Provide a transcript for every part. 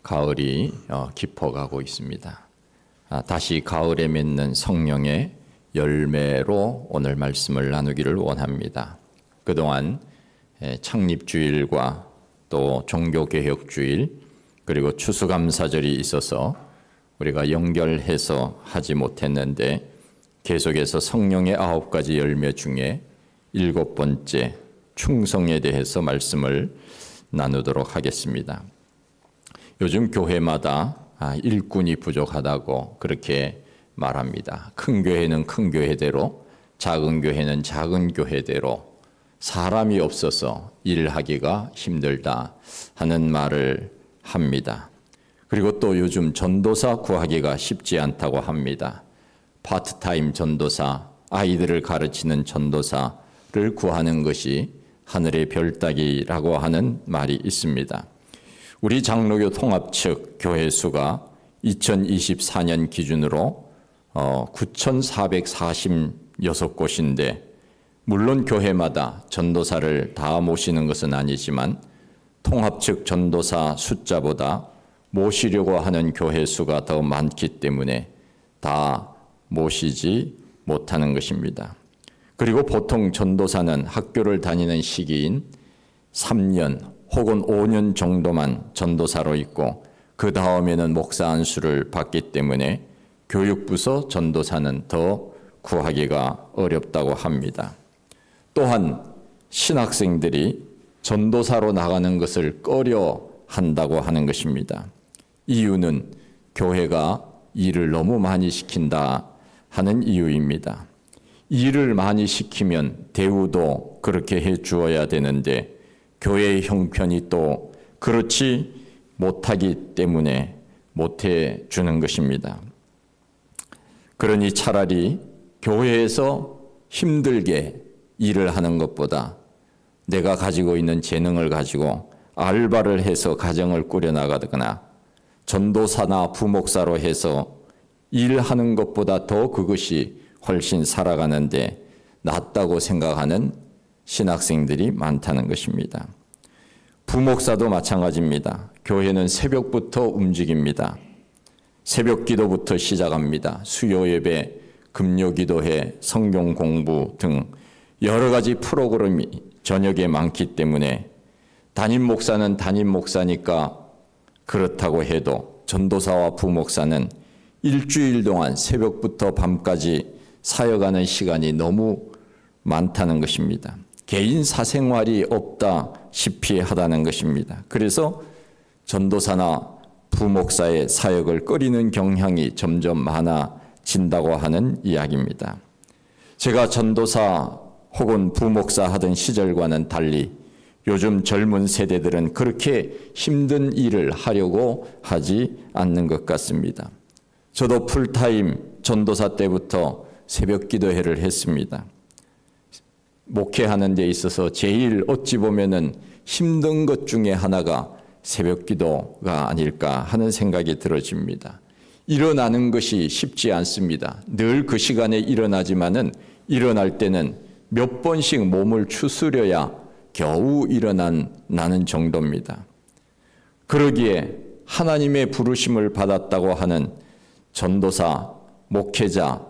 가을이 깊어가고 있습니다. 다시 가을에 맺는 성령의 열매로 오늘 말씀을 나누기를 원합니다. 그동안 창립주일과 또 종교개혁주일 그리고 추수감사절이 있어서 우리가 연결해서 하지 못했는데 계속해서 성령의 9가지 열매 중에 7번째 충성에 대해서 말씀을 나누도록 하겠습니다. 요즘 교회마다 일꾼이 부족하다고 그렇게 말합니다. 큰 교회는 큰 교회대로, 작은 교회는 작은 교회대로 사람이 없어서 일하기가 힘들다 하는 말을 합니다. 그리고 또 요즘 전도사 구하기가 쉽지 않다고 합니다. 파트타임 전도사, 아이들을 가르치는 전도사를 구하는 것이 하늘의 별 따기라고 하는 말이 있습니다. 우리 장로교 통합 측 교회 수가 2024년 기준으로 9,446곳인데 물론 교회마다 전도사를 다 모시는 것은 아니지만 통합 측 전도사 숫자보다 모시려고 하는 교회 수가 더 많기 때문에 다 모시지 못하는 것입니다. 그리고 보통 전도사는 학교를 다니는 시기인 3년 혹은 5년 정도만 전도사로 있고 그 다음에는 목사 안수를 받기 때문에 교육부서 전도사는 더 구하기가 어렵다고 합니다. 또한 신학생들이 전도사로 나가는 것을 꺼려 한다고 하는 것입니다. 이유는 교회가 일을 너무 많이 시킨다 하는 이유입니다. 일을 많이 시키면 대우도 그렇게 해 주어야 되는데 교회의 형편이 또 그렇지 못하기 때문에 못해 주는 것입니다. 그러니 차라리 교회에서 힘들게 일을 하는 것보다 내가 가지고 있는 재능을 가지고 알바를 해서 가정을 꾸려나가거나 전도사나 부목사로 해서 일하는 것보다 더 그것이 훨씬 살아가는데 낫다고 생각하는 신학생들이 많다는 것입니다. 부목사도 마찬가지입니다. 교회는 새벽부터 움직입니다. 새벽 기도부터 시작합니다. 수요 예배, 금요 기도회, 성경 공부 등 여러 가지 프로그램이 저녁에 많기 때문에 담임 목사는 담임 목사니까 그렇다고 해도 전도사와 부목사는 일주일 동안 새벽부터 밤까지 사역하는 시간이 너무 많다는 것입니다. 개인 사생활이 없다시피 하다는 것입니다. 그래서 전도사나 부목사의 사역을 꺼리는 경향이 점점 많아진다고 하는 이야기입니다. 제가 전도사 혹은 부목사 하던 시절과는 달리 요즘 젊은 세대들은 그렇게 힘든 일을 하려고 하지 않는 것 같습니다. 저도 풀타임 전도사 때부터 새벽 기도회를 했습니다. 목회하는 데 있어서 제일 어찌 보면은 힘든 것 중에 하나가 새벽 기도가 아닐까 하는 생각이 들어집니다. 일어나는 것이 쉽지 않습니다. 늘 그 시간에 일어나지만은 일어날 때는 몇 번씩 몸을 추스려야 겨우 일어나는 정도입니다. 그러기에 하나님의 부르심을 받았다고 하는 전도사, 목회자,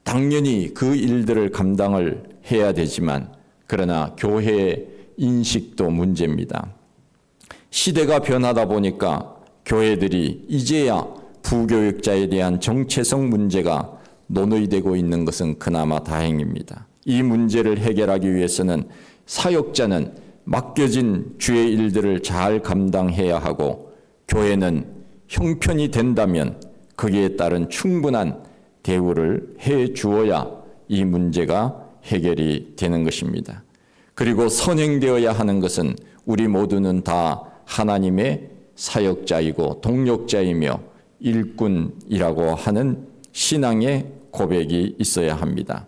당연히 그 일들을 감당을 해야 되지만 그러나 교회의 인식도 문제입니다. 시대가 변하다 보니까 교회들이 이제야 부교육자에 대한 정체성 문제가 논의되고 있는 것은 그나마 다행입니다. 이 문제를 해결하기 위해서는 사역자는 맡겨진 주의 일들을 잘 감당해야 하고 교회는 형편이 된다면 거기에 따른 충분한 대우를 해 주어야 이 문제가 해결이 되는 것입니다. 그리고 선행되어야 하는 것은 우리 모두는 다 하나님의 사역자이고 동력자이며 일꾼이라고 하는 신앙의 고백이 있어야 합니다.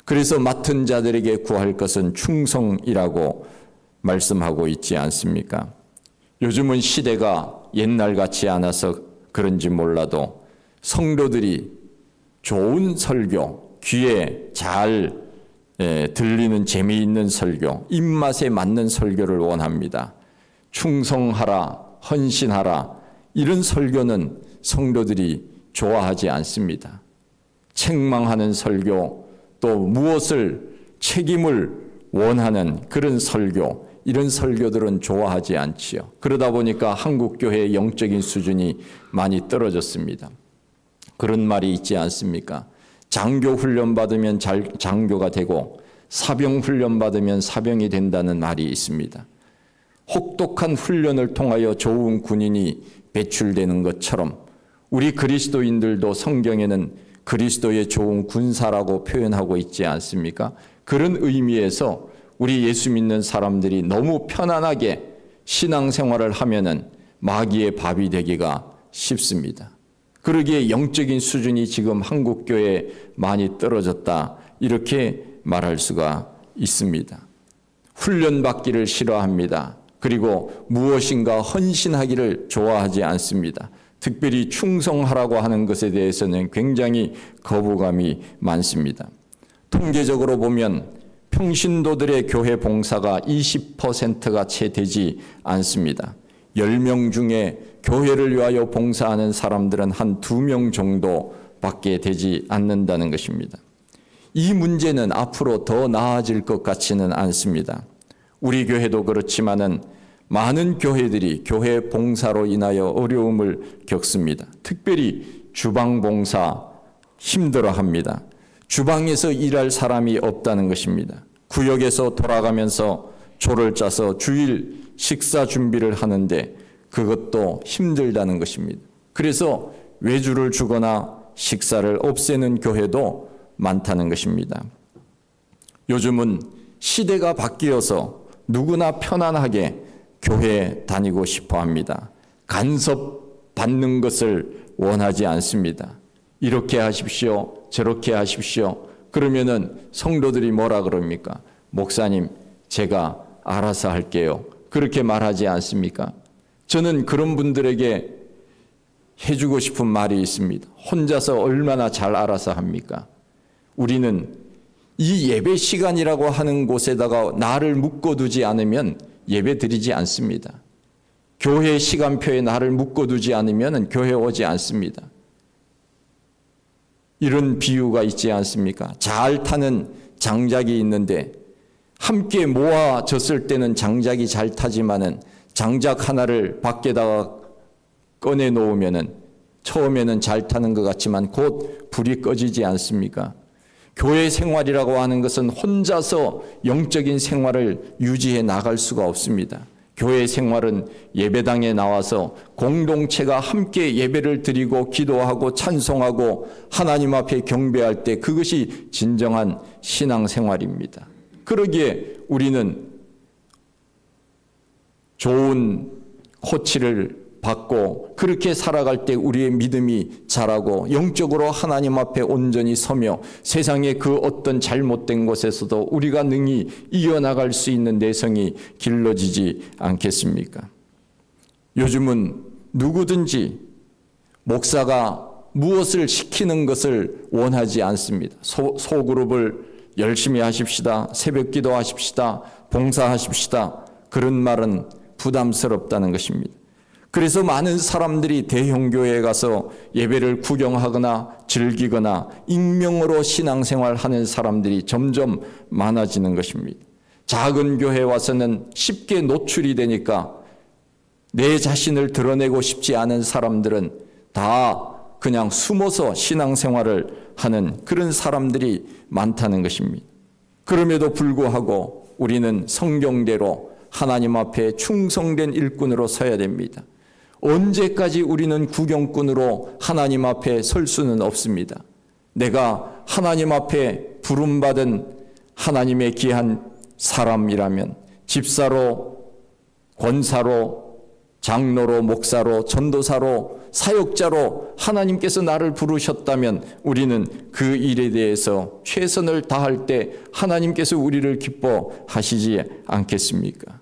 그래서 맡은 자들에게 구할 것은 충성이라고 말씀하고 있지 않습니까? 요즘은 시대가 옛날 같지 않아서 그런지 몰라도 성도들이 좋은 설교, 귀에 잘 들리는 재미있는 설교, 입맛에 맞는 설교를 원합니다. 충성하라, 헌신하라 이런 설교는 성도들이 좋아하지 않습니다. 책망하는 설교, 또 무엇을 책임을 원하는 그런 설교, 이런 설교들은 좋아하지 않지요. 그러다 보니까 한국 교회의 영적인 수준이 많이 떨어졌습니다. 그런 말이 있지 않습니까? 장교 훈련 받으면 장교가 되고 사병 훈련 받으면 사병이 된다는 말이 있습니다. 혹독한 훈련을 통하여 좋은 군인이 배출되는 것처럼 우리 그리스도인들도 성경에는 그리스도의 좋은 군사라고 표현하고 있지 않습니까? 그런 의미에서 우리 예수 믿는 사람들이 너무 편안하게 신앙생활을 하면은 마귀의 밥이 되기가 쉽습니다. 그러기에 영적인 수준이 지금 한국 교회에 많이 떨어졌다, 이렇게 말할 수가 있습니다. 훈련받기를 싫어합니다. 그리고 무엇인가 헌신하기를 좋아하지 않습니다. 특별히 충성하라고 하는 것에 대해서는 굉장히 거부감이 많습니다. 통계적으로 보면 평신도들의 교회 봉사가 20%가 채 되지 않습니다. 10명 중에 교회를 위하여 봉사하는 사람들은 한 2명 정도밖에 되지 않는다는 것입니다. 이 문제는 앞으로 더 나아질 것 같지는 않습니다. 우리 교회도 그렇지만은 많은 교회들이 교회 봉사로 인하여 어려움을 겪습니다. 특별히 주방 봉사 힘들어합니다. 주방에서 일할 사람이 없다는 것입니다. 구역에서 돌아가면서 조를 짜서 주일 식사 준비를 하는데 그것도 힘들다는 것입니다. 그래서 외주를 주거나 식사를 없애는 교회도 많다는 것입니다. 요즘은 시대가 바뀌어서 누구나 편안하게 교회에 다니고 싶어 합니다. 간섭 받는 것을 원하지 않습니다. 이렇게 하십시오, 저렇게 하십시오. 그러면은 성도들이 뭐라 그럽니까? 목사님, 제가 알아서 할게요. 그렇게 말하지 않습니까? 저는 그런 분들에게 해주고 싶은 말이 있습니다. 혼자서 얼마나 잘 알아서 합니까? 우리는 이 예배 시간이라고 하는 곳에다가 나를 묶어두지 않으면 예배 드리지 않습니다. 교회 시간표에 나를 묶어두지 않으면 교회 오지 않습니다. 이런 비유가 있지 않습니까? 잘 타는 장작이 있는데 함께 모아졌을 때는 장작이 잘 타지만은 장작 하나를 밖에다가 꺼내 놓으면은 처음에는 잘 타는 것 같지만 곧 불이 꺼지지 않습니까? 교회 생활이라고 하는 것은 혼자서 영적인 생활을 유지해 나갈 수가 없습니다. 교회 생활은 예배당에 나와서 공동체가 함께 예배를 드리고 기도하고 찬송하고 하나님 앞에 경배할 때 그것이 진정한 신앙생활입니다. 그러기에 우리는 좋은 코치를 받고 그렇게 살아갈 때 우리의 믿음이 자라고 영적으로 하나님 앞에 온전히 서며 세상의 그 어떤 잘못된 것에서도 우리가 능히 이어나갈 수 있는 내성이 길러지지 않겠습니까? 요즘은 누구든지 목사가 무엇을 시키는 것을 원하지 않습니다. 소그룹을 열심히 하십시다. 새벽 기도하십시다. 봉사하십시다. 그런 말은 부담스럽다는 것입니다. 그래서 많은 사람들이 대형교회에 가서 예배를 구경하거나 즐기거나 익명으로 신앙생활하는 사람들이 점점 많아지는 것입니다. 작은 교회에 와서는 쉽게 노출이 되니까 내 자신을 드러내고 싶지 않은 사람들은 다 그냥 숨어서 신앙생활을 하는 그런 사람들이 많다는 것입니다. 그럼에도 불구하고 우리는 성경대로 하나님 앞에 충성된 일꾼으로 서야 됩니다. 언제까지 우리는 구경꾼으로 하나님 앞에 설 수는 없습니다. 내가 하나님 앞에 부름받은 하나님의 귀한 사람이라면 집사로, 권사로, 장로로, 목사로, 전도사로, 사역자로 하나님께서 나를 부르셨다면 우리는 그 일에 대해서 최선을 다할 때 하나님께서 우리를 기뻐하시지 않겠습니까?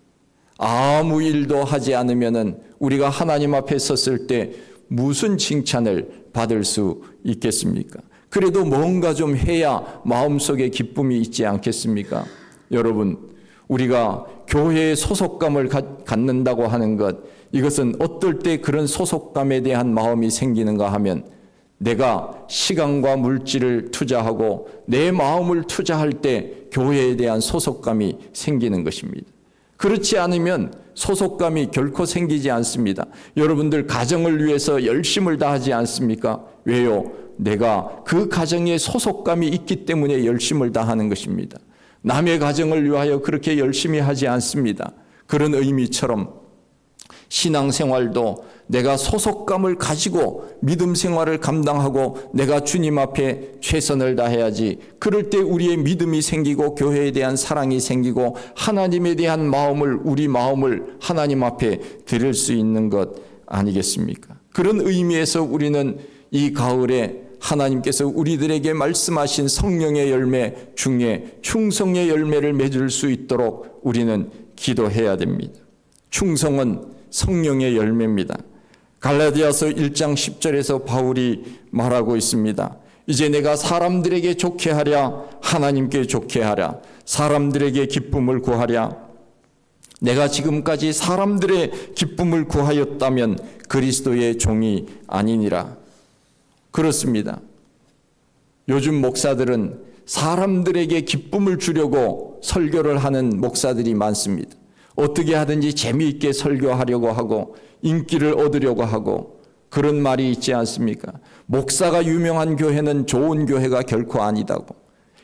아무 일도 하지 않으면은 우리가 하나님 앞에 섰을 때 무슨 칭찬을 받을 수 있겠습니까? 그래도 뭔가 좀 해야 마음속에 기쁨이 있지 않겠습니까? 여러분, 우리가 교회에 소속감을 갖는다고 하는 것, 이것은 어떨 때 그런 소속감에 대한 마음이 생기는가 하면 내가 시간과 물질을 투자하고 내 마음을 투자할 때 교회에 대한 소속감이 생기는 것입니다. 그렇지 않으면 소속감이 결코 생기지 않습니다. 여러분들 가정을 위해서 열심을 다하지 않습니까? 왜요? 내가 그 가정에 소속감이 있기 때문에 열심을 다하는 것입니다. 남의 가정을 위하여 그렇게 열심히 하지 않습니다. 그런 의미처럼 신앙생활도 내가 소속감을 가지고 믿음 생활을 감당하고 내가 주님 앞에 최선을 다해야지. 그럴 때 우리의 믿음이 생기고 교회에 대한 사랑이 생기고 하나님에 대한 마음을, 우리 마음을 하나님 앞에 드릴 수 있는 것 아니겠습니까? 그런 의미에서 우리는 이 가을에 하나님께서 우리들에게 말씀하신 성령의 열매 중에 충성의 열매를 맺을 수 있도록 우리는 기도해야 됩니다. 충성은 성령의 열매입니다. 갈라디아서 1장 10절에서 바울이 말하고 있습니다. 이제 내가 사람들에게 좋게 하랴 하나님께 좋게 하랴 사람들에게 기쁨을 구하랴. 내가 지금까지 사람들의 기쁨을 구하였다면 그리스도의 종이 아니니라. 그렇습니다. 요즘 목사들은 사람들에게 기쁨을 주려고 설교를 하는 목사들이 많습니다. 어떻게 하든지 재미있게 설교하려고 하고 인기를 얻으려고 하고 그런 말이 있지 않습니까? 목사가 유명한 교회는 좋은 교회가 결코 아니다고.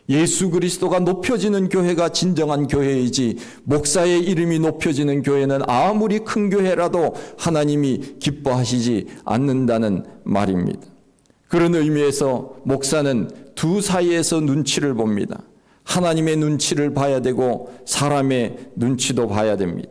예수 그리스도가 높여지는 교회가 진정한 교회이지 목사의 이름이 높여지는 교회는 아무리 큰 교회라도 하나님이 기뻐하시지 않는다는 말입니다. 그런 의미에서 목사는 두 사이에서 눈치를 봅니다. 하나님의 눈치를 봐야 되고 사람의 눈치도 봐야 됩니다.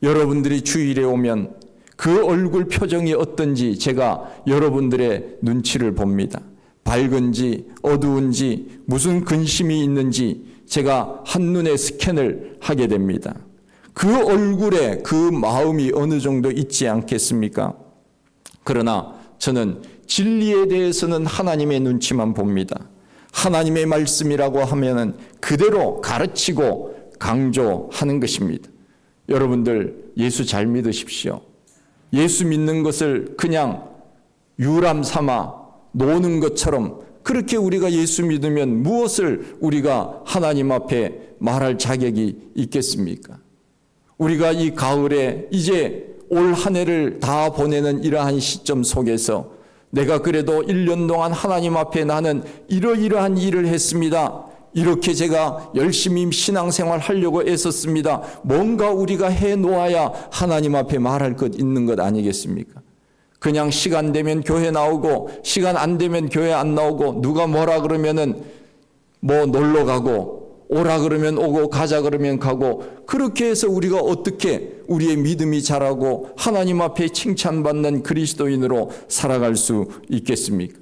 여러분들이 주일에 오면 그 얼굴 표정이 어떤지 제가 여러분들의 눈치를 봅니다. 밝은지 어두운지 무슨 근심이 있는지 제가 한눈에 스캔을 하게 됩니다. 그 얼굴에 그 마음이 어느 정도 있지 않겠습니까? 그러나 저는 진리에 대해서는 하나님의 눈치만 봅니다. 하나님의 말씀이라고 하면은 그대로 가르치고 강조하는 것입니다. 여러분들 예수 잘 믿으십시오. 예수 믿는 것을 그냥 유람 삼아 노는 것처럼 그렇게 우리가 예수 믿으면 무엇을 우리가 하나님 앞에 말할 자격이 있겠습니까? 우리가 이 가을에 이제 올 한 해를 다 보내는 이러한 시점 속에서 내가 그래도 1년 동안 하나님 앞에 나는 이러이러한 일을 했습니다. 이렇게 제가 열심히 신앙생활 하려고 애썼습니다. 뭔가 우리가 해놓아야 하나님 앞에 말할 것 있는 것 아니겠습니까? 그냥 시간 되면 교회 나오고 시간 안 되면 교회 안 나오고 누가 뭐라 그러면은 뭐 놀러 가고 오라 그러면 오고 가자 그러면 가고 그렇게 해서 우리가 어떻게 우리의 믿음이 자라고 하나님 앞에 칭찬받는 그리스도인으로 살아갈 수 있겠습니까?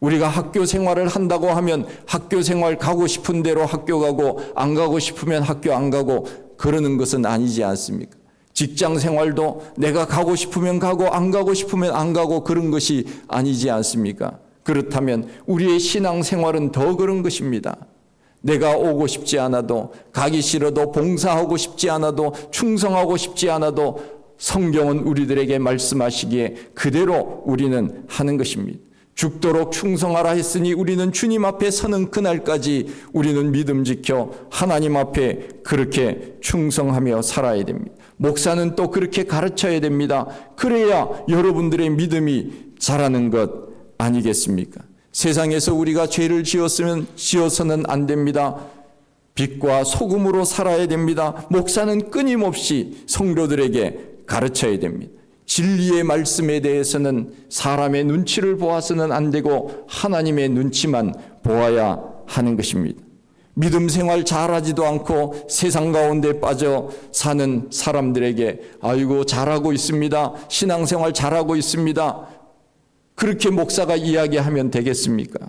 우리가 학교 생활을 한다고 하면 학교 생활 가고 싶은 대로 학교 가고 안 가고 싶으면 학교 안 가고 그러는 것은 아니지 않습니까? 직장 생활도 내가 가고 싶으면 가고 안 가고 싶으면 안 가고 그런 것이 아니지 않습니까? 그렇다면 우리의 신앙 생활은 더 그런 것입니다. 내가 오고 싶지 않아도 가기 싫어도 봉사하고 싶지 않아도 충성하고 싶지 않아도 성경은 우리들에게 말씀하시기에 그대로 우리는 하는 것입니다. 죽도록 충성하라 했으니 우리는 주님 앞에 서는 그날까지 우리는 믿음 지켜 하나님 앞에 그렇게 충성하며 살아야 됩니다. 목사는 또 그렇게 가르쳐야 됩니다. 그래야 여러분들의 믿음이 자라는 것 아니겠습니까? 세상에서 우리가 죄를 지어서는 안 됩니다. 빛과 소금으로 살아야 됩니다. 목사는 끊임없이 성도들에게 가르쳐야 됩니다. 진리의 말씀에 대해서는 사람의 눈치를 보아서는 안 되고 하나님의 눈치만 보아야 하는 것입니다. 믿음 생활 잘하지도 않고 세상 가운데 빠져 사는 사람들에게 아이고 잘하고 있습니다. 신앙생활 잘하고 있습니다. 그렇게 목사가 이야기하면 되겠습니까?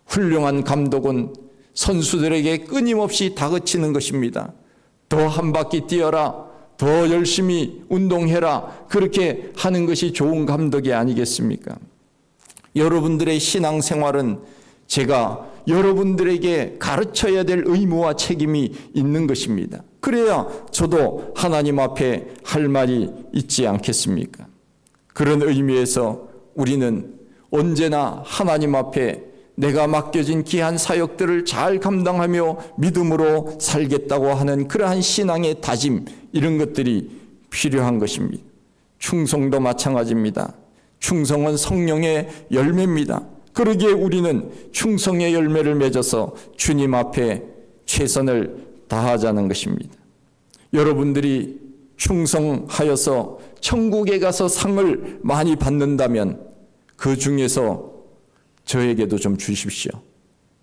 훌륭한 감독은 선수들에게 끊임없이 다그치는 것입니다. 더 한 바퀴 뛰어라. 더 열심히 운동해라. 그렇게 하는 것이 좋은 감독이 아니겠습니까? 여러분들의 신앙생활은 제가 여러분들에게 가르쳐야 될 의무와 책임이 있는 것입니다. 그래야 저도 하나님 앞에 할 말이 있지 않겠습니까? 그런 의미에서 우리는 언제나 하나님 앞에 내가 맡겨진 귀한 사역들을 잘 감당하며 믿음으로 살겠다고 하는 그러한 신앙의 다짐, 이런 것들이 필요한 것입니다. 충성도 마찬가지입니다. 충성은 성령의 열매입니다. 그러기에 우리는 충성의 열매를 맺어서 주님 앞에 최선을 다하자는 것입니다. 여러분들이 충성하여서 천국에 가서 상을 많이 받는다면 그 중에서 저에게도 좀 주십시오.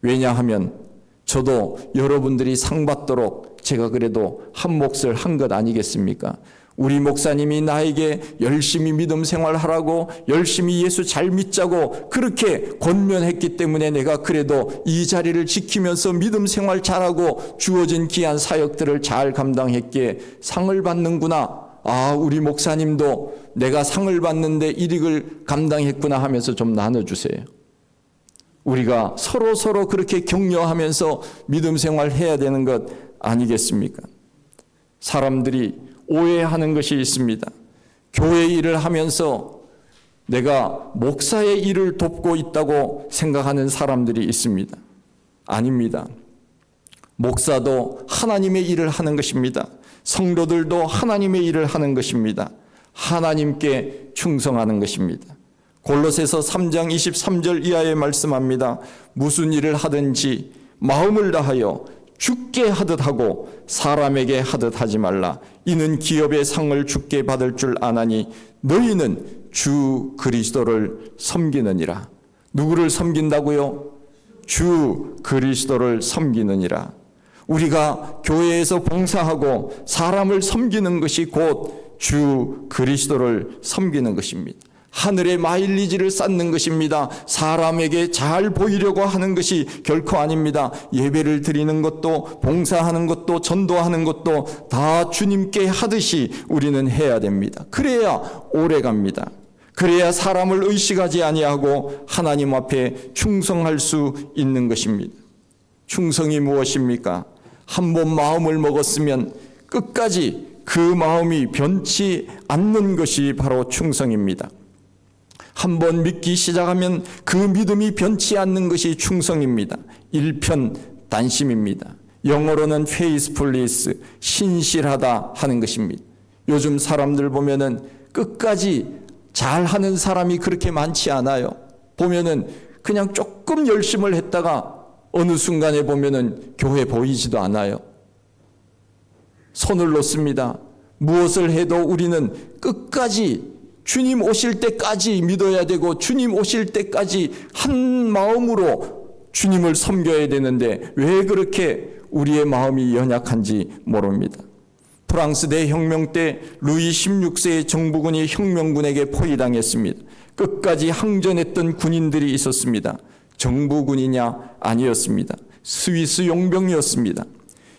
왜냐하면 저도 여러분들이 상 받도록 제가 그래도 한 몫을 한 것 아니겠습니까? 우리 목사님이 나에게 열심히 믿음 생활하라고, 열심히 예수 잘 믿자고 그렇게 권면했기 때문에 내가 그래도 이 자리를 지키면서 믿음 생활 잘하고 주어진 귀한 사역들을 잘 감당했기에 상을 받는구나. 아, 우리 목사님도 내가 상을 받는데 일익을 감당했구나 하면서 좀 나눠주세요. 우리가 서로 그렇게 격려하면서 믿음 생활 해야 되는 것 아니겠습니까? 사람들이 오해하는 것이 있습니다. 교회 일을 하면서 내가 목사의 일을 돕고 있다고 생각하는 사람들이 있습니다. 아닙니다. 목사도 하나님의 일을 하는 것입니다. 성도들도 하나님의 일을 하는 것입니다. 하나님께 충성하는 것입니다. 골로새서 3장 23절 이하에 말씀합니다. 무슨 일을 하든지 마음을 다하여 주께 하듯 하고 사람에게 하듯 하지 말라. 이는 기업의 상을 주께 받을 줄 아나니 너희는 주 그리스도를 섬기느니라. 누구를 섬긴다고요? 주 그리스도를 섬기느니라. 우리가 교회에서 봉사하고 사람을 섬기는 것이 곧 주 그리스도를 섬기는 것입니다. 하늘의 마일리지를 쌓는 것입니다. 사람에게 잘 보이려고 하는 것이 결코 아닙니다. 예배를 드리는 것도, 봉사하는 것도, 전도하는 것도 다 주님께 하듯이 우리는 해야 됩니다. 그래야 오래 갑니다. 그래야 사람을 의식하지 아니하고 하나님 앞에 충성할 수 있는 것입니다. 충성이 무엇입니까? 한 번 마음을 먹었으면 끝까지 그 마음이 변치 않는 것이 바로 충성입니다. 한 번 믿기 시작하면 그 믿음이 변치 않는 것이 충성입니다. 일편단심입니다. 영어로는 faithfulness, 신실하다 하는 것입니다. 요즘 사람들 보면은 끝까지 잘하는 사람이 그렇게 많지 않아요. 보면은 그냥 조금 열심을 했다가 어느 순간에 보면은 교회 보이지도 않아요. 손을 놓습니다. 무엇을 해도 우리는 끝까지 주님 오실 때까지 믿어야 되고 주님 오실 때까지 한 마음으로 주님을 섬겨야 되는데 왜 그렇게 우리의 마음이 연약한지 모릅니다. 프랑스 대혁명 때 루이 16세의 정부군이 혁명군에게 포위당했습니다. 끝까지 항전했던 군인들이 있었습니다. 정부군이냐? 아니었습니다. 스위스 용병이었습니다.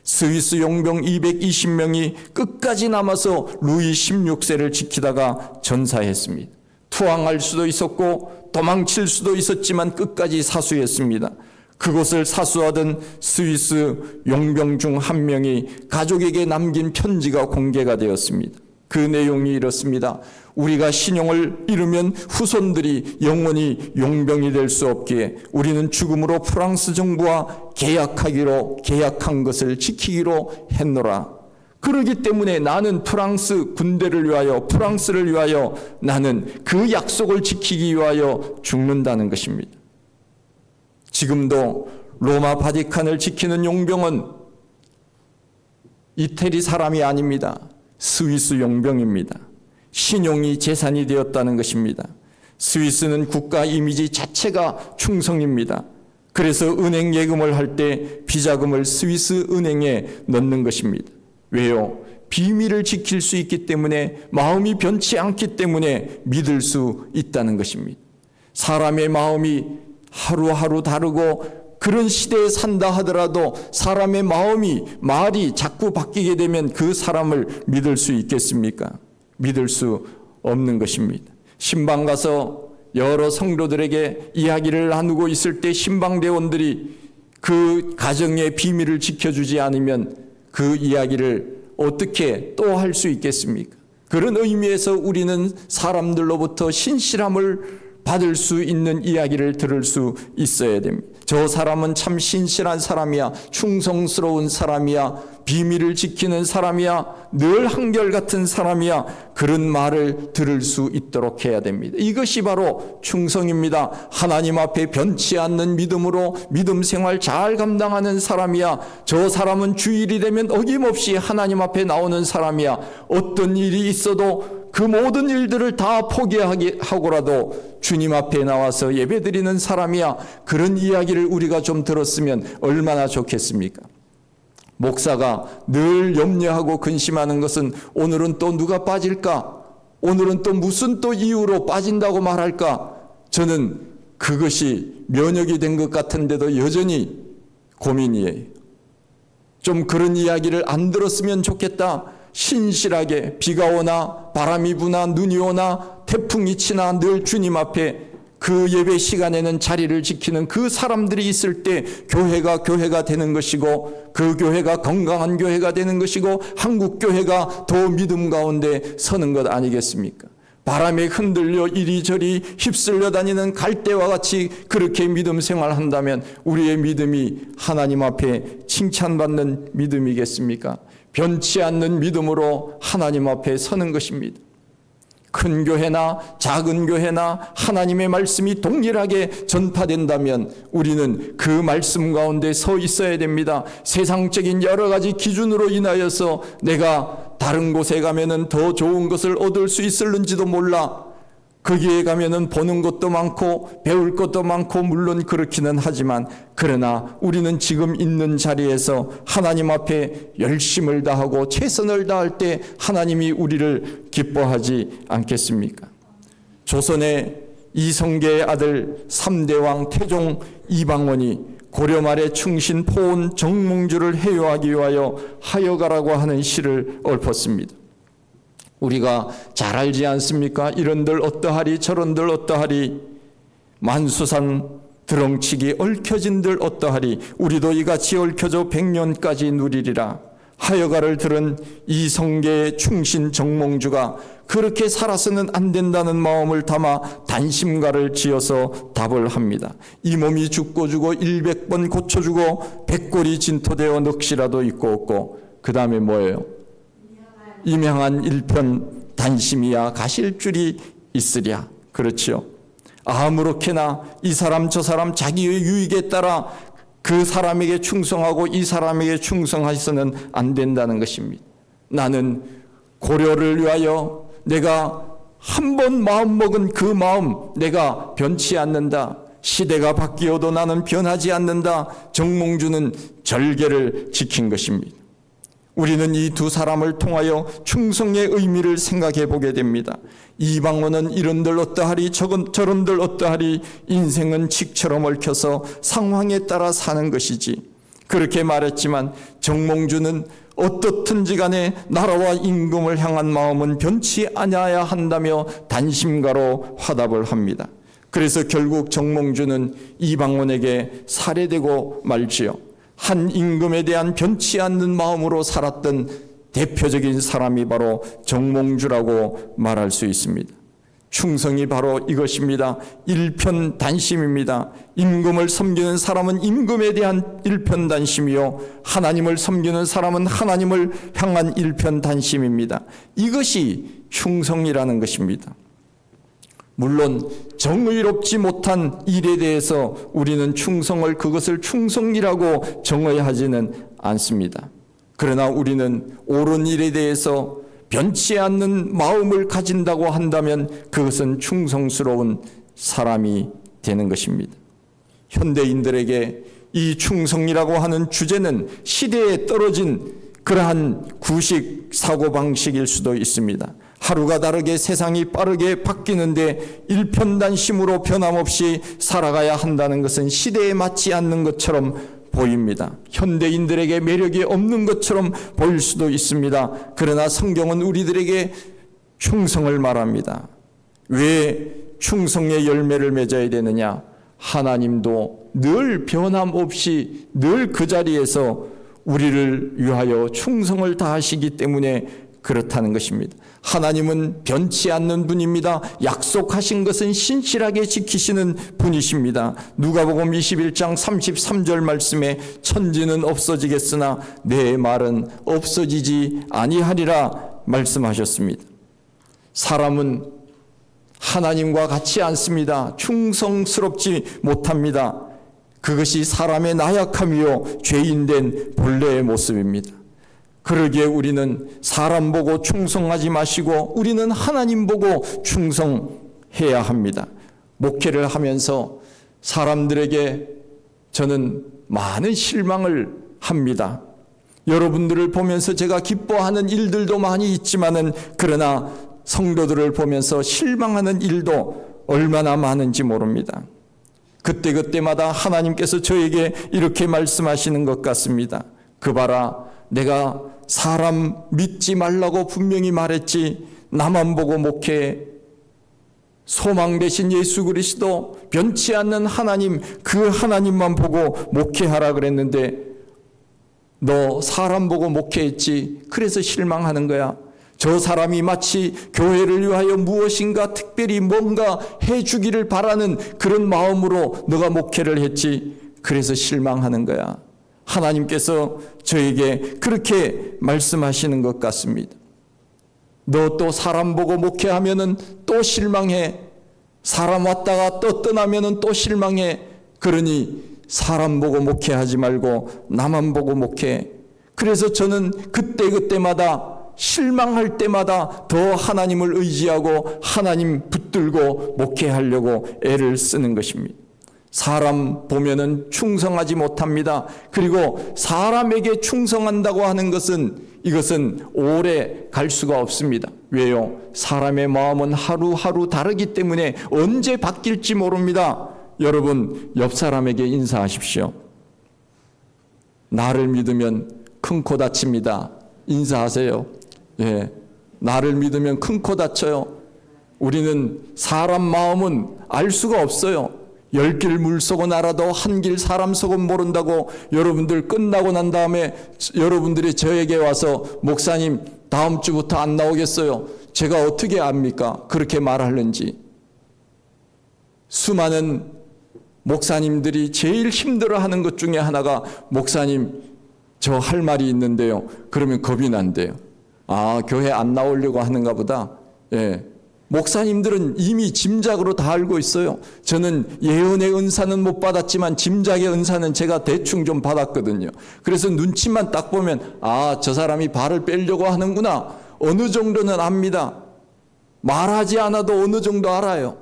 스위스 용병 220명이 끝까지 남아서 루이 16세를 지키다가 전사했습니다. 투항할 수도 있었고 도망칠 수도 있었지만 끝까지 사수했습니다. 그곳을 사수하던 스위스 용병 중 한 명이 가족에게 남긴 편지가 공개가 되었습니다. 그 내용이 이렇습니다. 우리가 신용을 잃으면 후손들이 영원히 용병이 될 수 없기에 우리는 죽음으로 프랑스 정부와 계약한 것을 지키기로 했노라. 그렇기 때문에 나는 프랑스 군대를 위하여, 프랑스를 위하여 나는 그 약속을 지키기 위하여 죽는다는 것입니다. 지금도 로마 바티칸을 지키는 용병은 이태리 사람이 아닙니다. 스위스 용병입니다. 신용이 재산이 되었다는 것입니다. 스위스는 국가 이미지 자체가 충성입니다. 그래서 은행 예금을 할 때 비자금을 스위스 은행에 넣는 것입니다. 왜요? 비밀을 지킬 수 있기 때문에, 마음이 변치 않기 때문에 믿을 수 있다는 것입니다. 사람의 마음이 하루하루 다르고 그런 시대에 산다 하더라도 사람의 말이 자꾸 바뀌게 되면 그 사람을 믿을 수 있겠습니까? 믿을 수 없는 것입니다. 신방 가서 여러 성도들에게 이야기를 나누고 있을 때 신방대원들이 그 가정의 비밀을 지켜주지 않으면 그 이야기를 어떻게 또 할 수 있겠습니까? 그런 의미에서 우리는 사람들로부터 신실함을 받을 수 있는 이야기를 들을 수 있어야 됩니다. 저 사람은 참 신실한 사람이야, 충성스러운 사람이야, 비밀을 지키는 사람이야, 늘 한결같은 사람이야, 그런 말을 들을 수 있도록 해야 됩니다. 이것이 바로 충성입니다. 하나님 앞에 변치 않는 믿음으로 믿음 생활 잘 감당하는 사람이야, 저 사람은 주일이 되면 어김없이 하나님 앞에 나오는 사람이야, 어떤 일이 있어도 그 모든 일들을 다 포기하고라도 주님 앞에 나와서 예배드리는 사람이야, 그런 이야기를 우리가 좀 들었으면 얼마나 좋겠습니까? 목사가 늘 염려하고 근심하는 것은 오늘은 또 누가 빠질까? 오늘은 또 무슨 또 이유로 빠진다고 말할까? 저는 그것이 면역이 된 것 같은데도 여전히 고민이에요. 좀 그런 이야기를 안 들었으면 좋겠다. 신실하게 비가 오나 바람이 부나 눈이 오나 태풍이 치나 늘 주님 앞에 그 예배 시간에는 자리를 지키는 그 사람들이 있을 때 교회가 되는 것이고, 그 교회가 건강한 교회가 되는 것이고, 한국 교회가 더 믿음 가운데 서는 것 아니겠습니까? 바람에 흔들려 이리저리 휩쓸려 다니는 갈대와 같이 그렇게 믿음 생활한다면 우리의 믿음이 하나님 앞에 칭찬받는 믿음이겠습니까? 변치 않는 믿음으로 하나님 앞에 서는 것입니다. 큰 교회나 작은 교회나 하나님의 말씀이 동일하게 전파된다면 우리는 그 말씀 가운데 서 있어야 됩니다. 세상적인 여러 가지 기준으로 인하여서 내가 다른 곳에 가면은 더 좋은 것을 얻을 수 있을는지도 몰라. 거기에 가면은 보는 것도 많고 배울 것도 많고 물론 그렇기는 하지만, 그러나 우리는 지금 있는 자리에서 하나님 앞에 열심을 다하고 최선을 다할 때 하나님이 우리를 기뻐하지 않겠습니까? 조선의 이성계의 아들 3대 왕 태종 이방원이 고려 말에 충신 포온 정몽주를 해요하기 위하여 하여가라고 하는 시를 읊었습니다. 우리가 잘 알지 않습니까? 이런들 어떠하리 저런들 어떠하리, 만수산 드렁치기 얽혀진들 어떠하리, 우리도 이같이 얽혀져 100년까지 누리리라. 하여가를 들은 이성계의 충신 정몽주가 그렇게 살아서는 안 된다는 마음을 담아 단심가를 지어서 답을 합니다. 이 몸이 죽고 100번 고쳐주고 100골이 진토되어 넋이라도 있고 없고, 그 다음에 뭐예요? 임양한 일편 단심이야 가실 줄이 있으랴. 그렇지요. 아무렇게나 이 사람 저 사람 자기의 유익에 따라 그 사람에게 충성하고 이 사람에게 충성하셔서는 안 된다는 것입니다. 나는 고려를 위하여 내가 한번 마음먹은 그 마음, 내가 변치 않는다. 시대가 바뀌어도 나는 변하지 않는다. 정몽주는 절개를 지킨 것입니다. 우리는 이 두 사람을 통하여 충성의 의미를 생각해 보게 됩니다. 이방원은 이런들 어떠하리 저런들 어떠하리, 인생은 칙처럼 얽혀서 상황에 따라 사는 것이지, 그렇게 말했지만 정몽주는 어떻든지 간에 나라와 임금을 향한 마음은 변치 아니하야 한다며 단심가로 화답을 합니다. 그래서 결국 정몽주는 이방원에게 살해되고 말지요. 한 임금에 대한 변치 않는 마음으로 살았던 대표적인 사람이 바로 정몽주라고 말할 수 있습니다. 충성이 바로 이것입니다. 일편단심입니다. 임금을 섬기는 사람은 임금에 대한 일편단심이요, 하나님을 섬기는 사람은 하나님을 향한 일편단심입니다. 이것이 충성이라는 것입니다. 물론 정의롭지 못한 일에 대해서 우리는 그것을 충성이라고 정의하지는 않습니다. 그러나 우리는 옳은 일에 대해서 변치 않는 마음을 가진다고 한다면 그것은 충성스러운 사람이 되는 것입니다. 현대인들에게 이 충성이라고 하는 주제는 시대에 떨어진 그러한 구식 사고방식일 수도 있습니다. 하루가 다르게 세상이 빠르게 바뀌는데 일편단심으로 변함없이 살아가야 한다는 것은 시대에 맞지 않는 것처럼 보입니다. 현대인들에게 매력이 없는 것처럼 보일 수도 있습니다. 그러나 성경은 우리들에게 충성을 말합니다. 왜 충성의 열매를 맺어야 되느냐? 하나님도 늘 변함없이 늘 그 자리에서 우리를 위하여 충성을 다하시기 때문에 그렇다는 것입니다. 하나님은 변치 않는 분입니다. 약속하신 것은 신실하게 지키시는 분이십니다. 누가복음 21장 33절 말씀에 천지는 없어지겠으나 내 말은 없어지지 아니하리라 말씀하셨습니다. 사람은 하나님과 같지 않습니다. 충성스럽지 못합니다. 그것이 사람의 나약함이요 죄인된 본래의 모습입니다. 그러기에 우리는 사람 보고 충성하지 마시고 우리는 하나님 보고 충성해야 합니다. 목회를 하면서 사람들에게 저는 많은 실망을 합니다. 여러분들을 보면서 제가 기뻐하는 일들도 많이 있지만은 그러나 성도들을 보면서 실망하는 일도 얼마나 많은지 모릅니다. 그때마다 하나님께서 저에게 이렇게 말씀하시는 것 같습니다. 그 봐라, 내가 사람 믿지 말라고 분명히 말했지. 나만 보고 목회해. 소망 되신 예수 그리스도, 변치 않는 하나님, 그 하나님만 보고 목회하라 그랬는데 너 사람 보고 목회했지. 그래서 실망하는 거야. 저 사람이 마치 교회를 위하여 무엇인가 특별히 뭔가 해주기를 바라는 그런 마음으로 너가 목회를 했지. 그래서 실망하는 거야. 하나님께서 저에게 그렇게 말씀하시는 것 같습니다. 너 또 사람 보고 목회하면은 또 실망해. 사람 왔다가 또 떠나면은 또 실망해. 그러니 사람 보고 목회하지 말고 나만 보고 목회해. 그래서 저는 그때마다 실망할 때마다 더 하나님을 의지하고 하나님 붙들고 목회하려고 애를 쓰는 것입니다. 사람 보면은 충성하지 못합니다. 그리고 사람에게 충성한다고 하는 이것은 오래 갈 수가 없습니다. 왜요? 사람의 마음은 하루하루 다르기 때문에 언제 바뀔지 모릅니다. 여러분, 옆 사람에게 인사하십시오. 나를 믿으면 큰 코 다칩니다. 인사하세요. 예, 나를 믿으면 큰 코 다쳐요. 우리는 사람 마음은 알 수가 없어요. 10길 물속은 알아도 한 길 사람 속은 모른다고. 여러분들 끝나고 난 다음에 여러분들이 저에게 와서 목사님 다음 주부터 안 나오겠어요. 제가 어떻게 압니까? 그렇게 말하는지. 수많은 목사님들이 제일 힘들어하는 것 중에 하나가 목사님 저 할 말이 있는데요. 그러면 겁이 난대요. 아, 교회 안 나오려고 하는가 보다. 예. 목사님들은 이미 짐작으로 다 알고 있어요. 저는 예언의 은사는 못 받았지만 짐작의 은사는 제가 대충 좀 받았거든요. 그래서 눈치만 딱 보면 아, 저 사람이 발을 빼려고 하는구나. 어느 정도는 압니다. 말하지 않아도 어느 정도 알아요.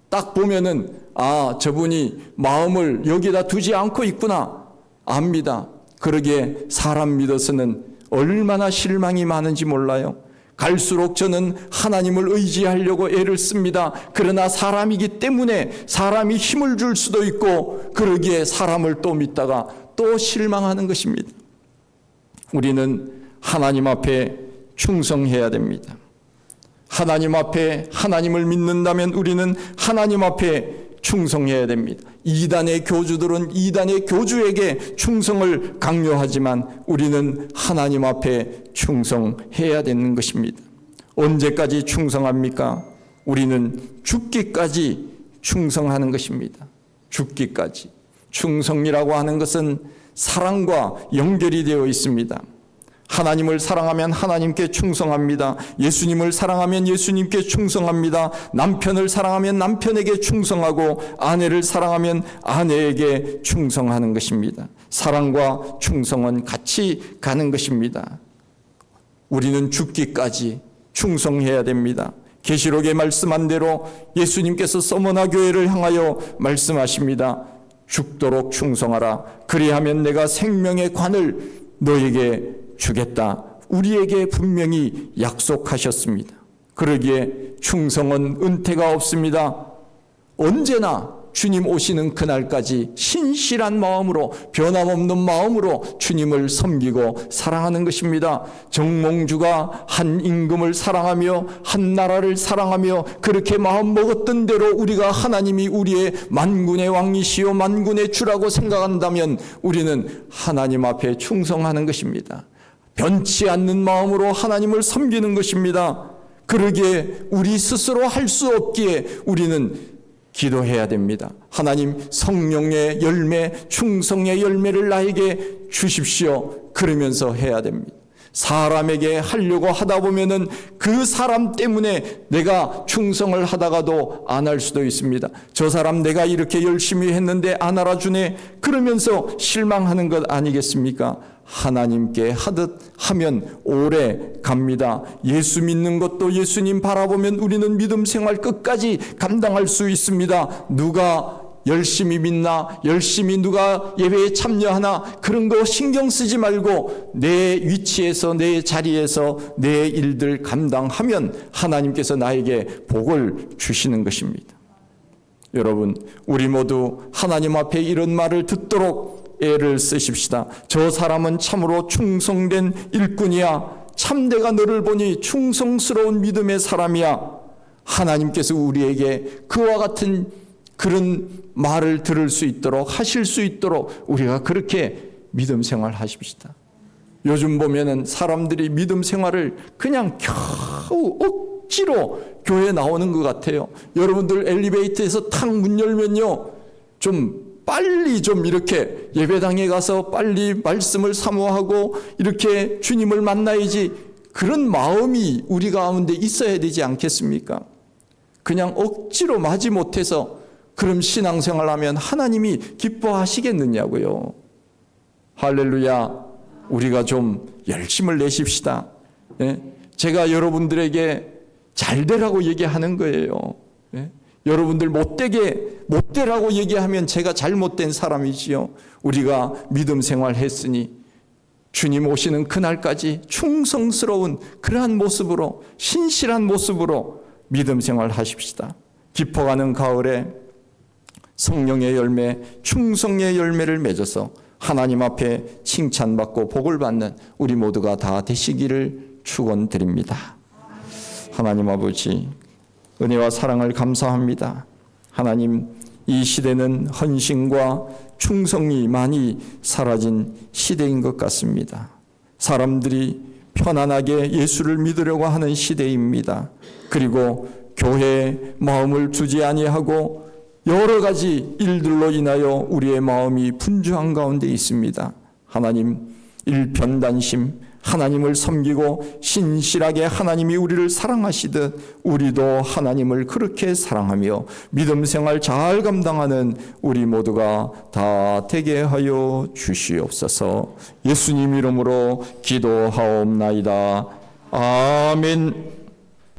딱 보면은 아, 저분이 마음을 여기다 두지 않고 있구나. 압니다. 그러기에 사람 믿어서는 얼마나 실망이 많은지 몰라요. 갈수록 저는 하나님을 의지하려고 애를 씁니다. 그러나 사람이기 때문에 사람이 힘을 줄 수도 있고 그러기에 사람을 또 믿다가 또 실망하는 것입니다. 우리는 하나님 앞에 충성해야 됩니다. 하나님 앞에 하나님을 믿는다면 우리는 하나님 앞에 충성해야 됩니다. 이단의 교주들은 이단의 교주에게 충성을 강요하지만 우리는 하나님 앞에 충성해야 되는 것입니다. 언제까지 충성합니까? 우리는 죽기까지 충성하는 것입니다. 죽기까지. 충성이라고 하는 것은 사랑과 연결이 되어 있습니다. 하나님을 사랑하면 하나님께 충성합니다. 예수님을 사랑하면 예수님께 충성합니다. 남편을 사랑하면 남편에게 충성하고 아내를 사랑하면 아내에게 충성하는 것입니다. 사랑과 충성은 같이 가는 것입니다. 우리는 죽기까지 충성해야 됩니다. 계시록에 말씀한 대로 예수님께서 서머나 교회를 향하여 말씀하십니다. 죽도록 충성하라. 그리하면 내가 생명의 관을 너에게 주겠다. 우리에게 분명히 약속하셨습니다. 그러기에 충성은 은퇴가 없습니다. 언제나 주님 오시는 그날까지 신실한 마음으로 변함없는 마음으로 주님을 섬기고 사랑하는 것입니다. 정몽주가 한 임금을 사랑하며 한 나라를 사랑하며 그렇게 마음 먹었던 대로 우리가 하나님이 우리의 만군의 왕이시요 만군의 주라고 생각한다면 우리는 하나님 앞에 충성하는 것입니다. 변치 않는 마음으로 하나님을 섬기는 것입니다. 그러기에 우리 스스로 할 수 없기에 우리는 기도해야 됩니다. 하나님, 성령의 열매, 충성의 열매를 나에게 주십시오. 그러면서 해야 됩니다. 사람에게 하려고 하다 보면은 그 사람 때문에 내가 충성을 하다가도 안 할 수도 있습니다. 저 사람 내가 이렇게 열심히 했는데 안 알아주네. 그러면서 실망하는 것 아니겠습니까? 하나님께 하듯 하면 오래 갑니다. 예수 믿는 것도 예수님 바라보면 우리는 믿음 생활 끝까지 감당할 수 있습니다. 누가 열심히 믿나, 열심히 누가 예배에 참여하나 그런 거 신경 쓰지 말고 내 위치에서 내 자리에서 내 일들 감당하면 하나님께서 나에게 복을 주시는 것입니다. 여러분, 우리 모두 하나님 앞에 이런 말을 듣도록 애를 쓰십시다. 저 사람은 참으로 충성된 일꾼이야. 참대가 너를 보니 충성스러운 믿음의 사람이야. 하나님께서 우리에게 그와 같은 그런 말을 들을 수 있도록 하실 수 있도록 우리가 그렇게 믿음 생활 하십시다. 요즘 보면은 사람들이 믿음 생활을 그냥 겨우 억지로 교회에 나오는 것 같아요. 여러분들 엘리베이터에서 탁 문 열면요, 좀 빨리 좀 이렇게 예배당에 가서 빨리 말씀을 사모하고 이렇게 주님을 만나야지, 그런 마음이 우리 가운데 있어야 되지 않겠습니까? 그냥 억지로 마지못해서 그럼 신앙생활하면 하나님이 기뻐하시겠느냐고요. 할렐루야. 우리가 좀 열심을 내십시다. 예? 제가 여러분들에게 잘 되라고 얘기하는 거예요. 예? 여러분들 못되라고 얘기하면 제가 잘못된 사람이지요. 우리가 믿음 생활했으니 주님 오시는 그날까지 충성스러운 그러한 모습으로, 신실한 모습으로 믿음 생활하십시다. 깊어가는 가을에 성령의 열매, 충성의 열매를 맺어서 하나님 앞에 칭찬받고 복을 받는 우리 모두가 다 되시기를 축원드립니다. 하나님 아버지, 은혜와 사랑을 감사합니다. 하나님, 이 시대는 헌신과 충성이 많이 사라진 시대인 것 같습니다. 사람들이 편안하게 예수를 믿으려고 하는 시대입니다. 그리고 교회에 마음을 두지 아니하고 여러 가지 일들로 인하여 우리의 마음이 분주한 가운데 있습니다. 하나님, 일편단심, 하나님을 섬기고 신실하게 하나님이 우리를 사랑하시듯 우리도 하나님을 그렇게 사랑하며 믿음 생활 잘 감당하는 우리 모두가 다 되게 하여 주시옵소서. 예수님 이름으로 기도하옵나이다. 아멘.